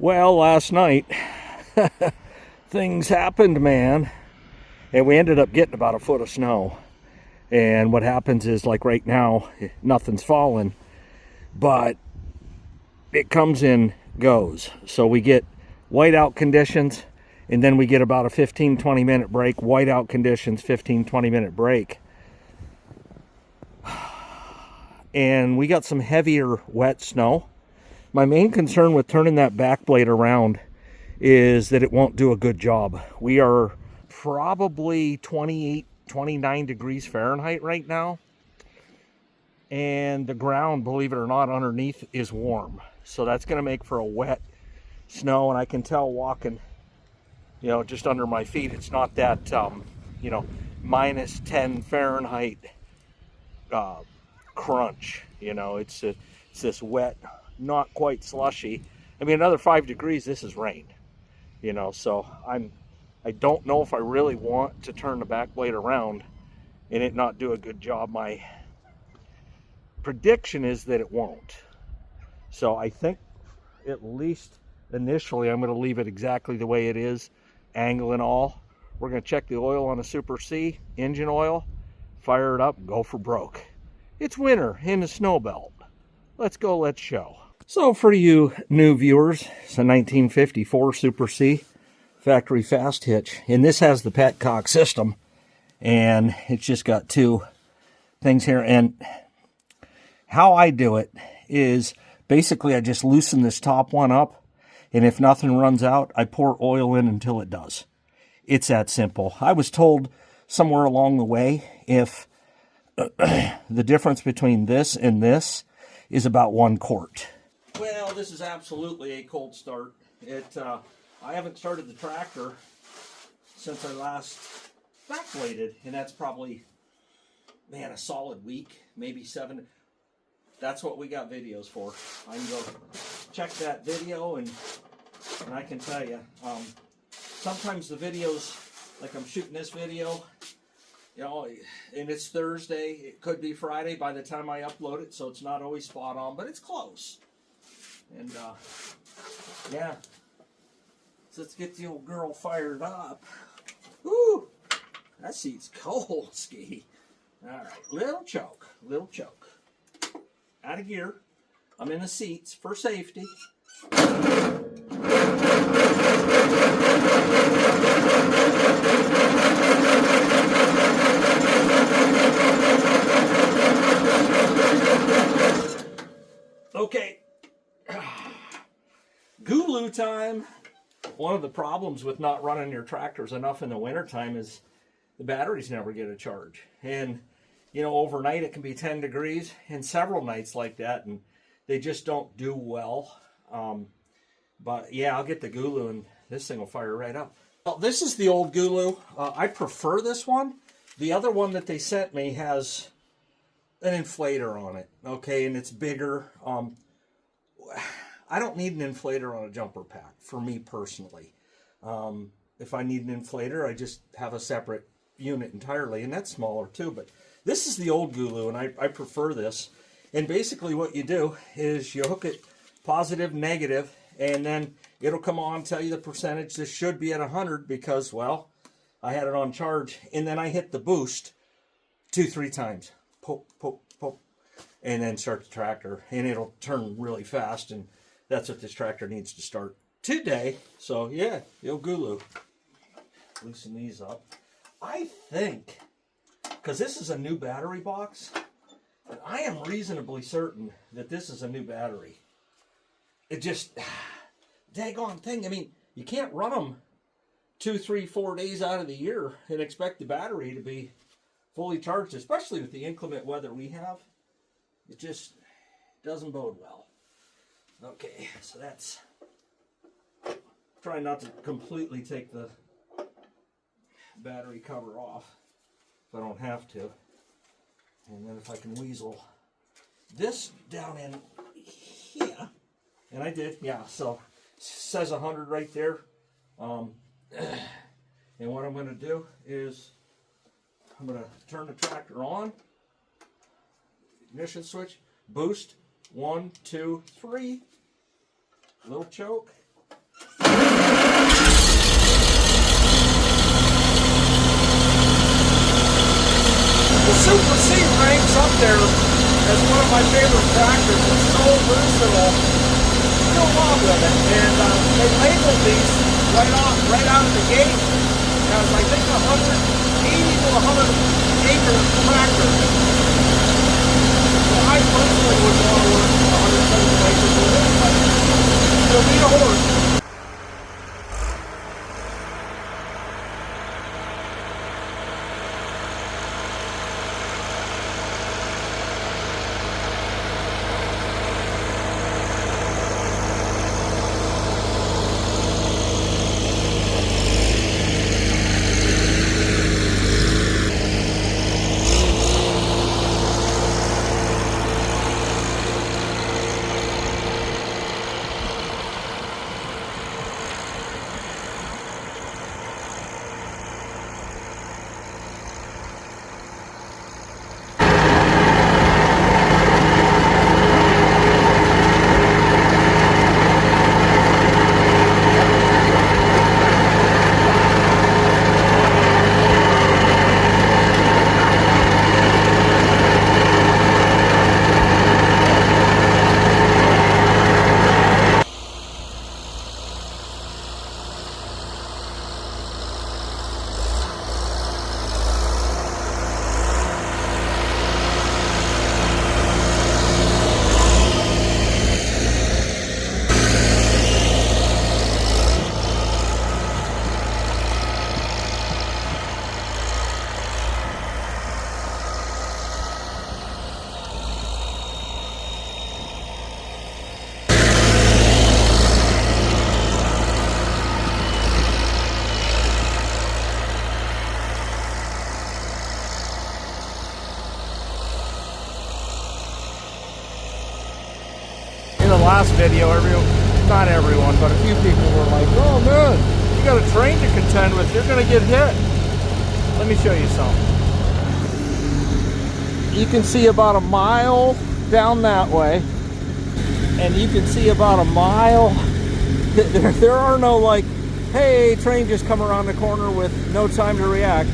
Well, last night, things happened, man. And we ended up getting about a foot of snow. And what happens is, like right now, nothing's falling. But it comes and goes. So we get whiteout conditions, and then we get about a 15-20 minute break. Whiteout conditions, 15-20 minute break. And we got some heavier wet snow. My main concern with turning that backblade around is that it won't do a good job. We are probably 28, 29 degrees Fahrenheit right now. And the ground, believe it or not, underneath is warm. So that's going to make for a wet snow. And I can tell walking, just under my feet, it's not that, minus 10 Fahrenheit crunch. It's this wet, not quite slushy. I mean, another 5 degrees, this is rain. So I don't know if I really want to turn the back blade around and it not do a good job. My prediction is that it won't. So I think at least initially I'm going to leave it exactly the way it is, angle and all. We're going to check the oil on a Super C, engine oil, fire it up, go for broke. It's winter in the snow belt. Let's go, let's show. So for you new viewers, it's a 1954 Super C factory fast hitch, and this has the petcock system, and it's just got two things here. And how I do it is basically I just loosen this top one up, and if nothing runs out, I pour oil in until it does. It's that simple. I was told somewhere along the way if the difference between this and this is about 1 quart. Well, this is absolutely a cold start. I haven't started the tractor since I last backbladed, and that's probably, a solid week, maybe 7. That's what we got videos for. I can go check that video, and I can tell you, sometimes the videos, like I'm shooting this video, and it's Thursday, it could be Friday by the time I upload it, so it's not always spot on, but it's close. And, yeah. So let's get the old girl fired up. Woo! That seat's cold, Ski. Alright, little choke. Out of gear. I'm in the seats for safety. Okay. Gulu time. One of the problems with not running your tractors enough in the wintertime is the batteries never get a charge. And, overnight it can be 10 degrees and several nights like that, and they just don't do well. But yeah, I'll get the Gulu and this thing will fire right up. Well, this is the old Gulu. I prefer this one. The other one that they sent me has an inflator on it, okay, and it's bigger. I don't need an inflator on a jumper pack, for me personally. If I need an inflator, I just have a separate unit entirely, and that's smaller too. But this is the old Gulu, and I prefer this. And basically what you do is you hook it positive, negative, and then it'll come on, tell you the percentage. This should be at 100 because, well, I had it on charge. And then I hit the boost 2-3 times. Poke, poke, poke. And then start the tractor. And it'll turn really fast, and that's what this tractor needs to start today. So yeah, yo Gulu. Loosen these up. I think, because this is a new battery box, and I am reasonably certain that this is a new battery. It just, daggone thing. I mean, you can't run them 2, 3, 4 days out of the year and expect the battery to be fully charged, especially with the inclement weather we have. It just doesn't bode well. Okay, so that's, trying not to completely take the battery cover off if I don't have to. And then if I can weasel this down in here, and I did, yeah, so it says 100 right there. And what I'm going to do is I'm going to turn the tractor on, ignition switch, boost, 1, 2, 3, little choke, Super C ranks up there as one of my favorite tractors. It's so versatile. Still love with it. And they labeled these right out of the gate as I think 180 to 100 acre tractor. So I personally would want to work 170 acres with it, but you'll need a horse. Last video, not everyone, but a few people were like, oh man, you got a train to contend with, you're gonna get hit. Let me show you something. You can see about a mile down that way, and you can see about a mile. There are no like, hey, train just come around the corner with no time to react.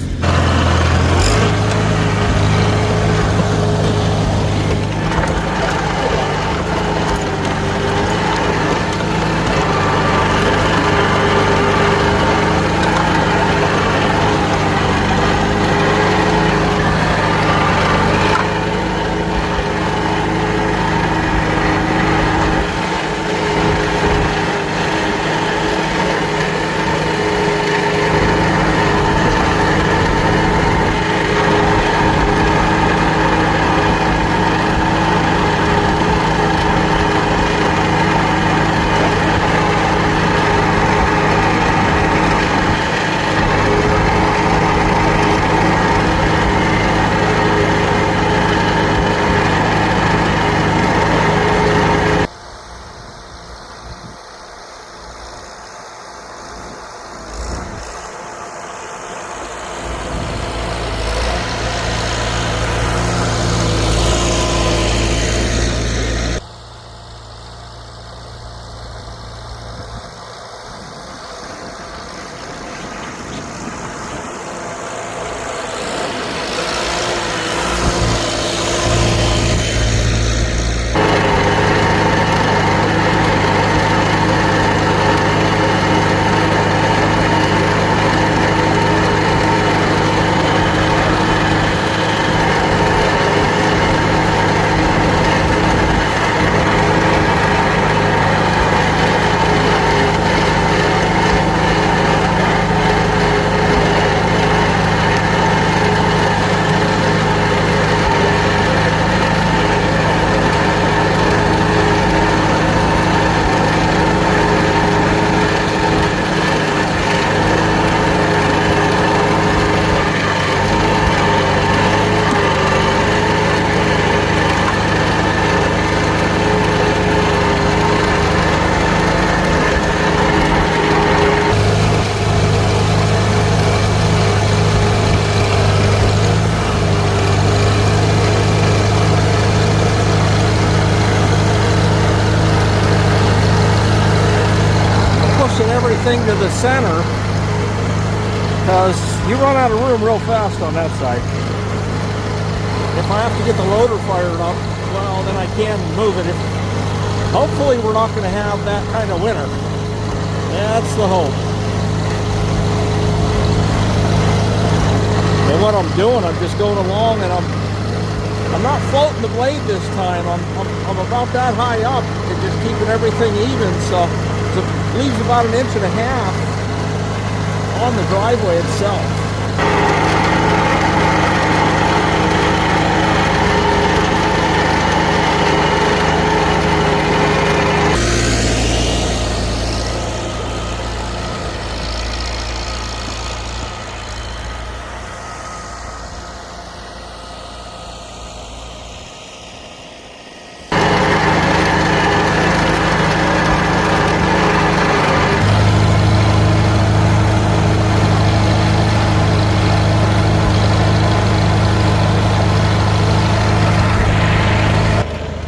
Everything to the center because you run out of room real fast on that side. if I have to get the loader fired up, well, then I can move it. Hopefully we're not going to have that kind of winter. That's the hope. And what I'm doing, I'm just going along, and I'm not floating the blade this time. I'm about that high up and just keeping everything even, so it leaves about 1.5 inches on the driveway itself.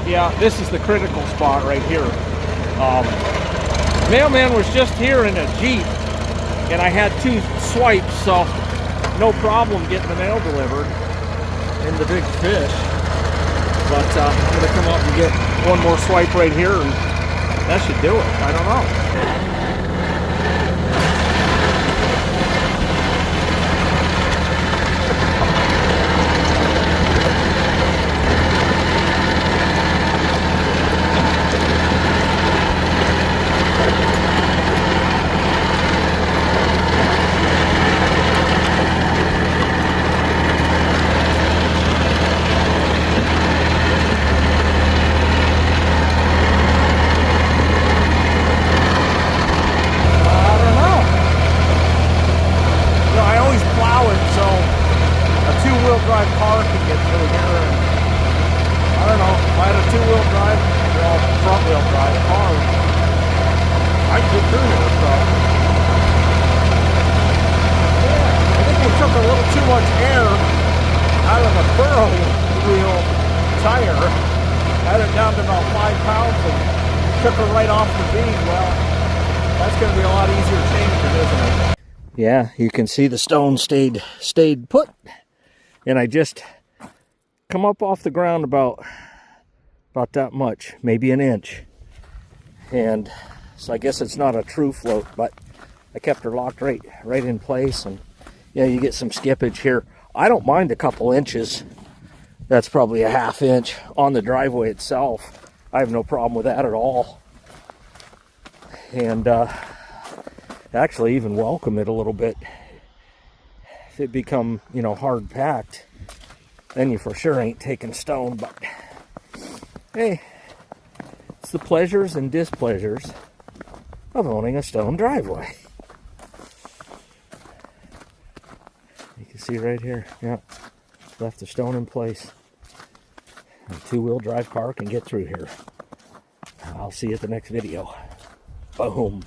Yeah, this is the critical spot right here. Mailman was just here in a Jeep, and I had 2 swipes, so no problem getting the mail delivered in the big fish. But I'm going to come up and get one more swipe right here, and that should do it. I don't know. Car can get through here, and I don't know, if I had a 2-wheel drive, well, front-wheel drive car, I could get through here, so yeah, I think we took a little too much air out of the furrow wheel tire, had it down to about 5 pounds, and took her right off the bead. Well, that's going to be a lot easier changing, isn't it? Yeah, you can see the stone stayed put. And I just come up off the ground about that much, maybe 1 inch. And so I guess it's not a true float, but I kept her locked right in place. And yeah, you get some skippage here. I don't mind a couple inches. That's probably a 1/2 inch on the driveway itself. I have no problem with that at all. And actually even welcome it a little bit. If it become, you know, hard packed, then you for sure ain't taking stone. But hey, it's the pleasures and displeasures of owning a stone driveway. You can see right here, yeah, left the stone in place. A 2-wheel drive car can get through here. I'll see you at the next video. Boom.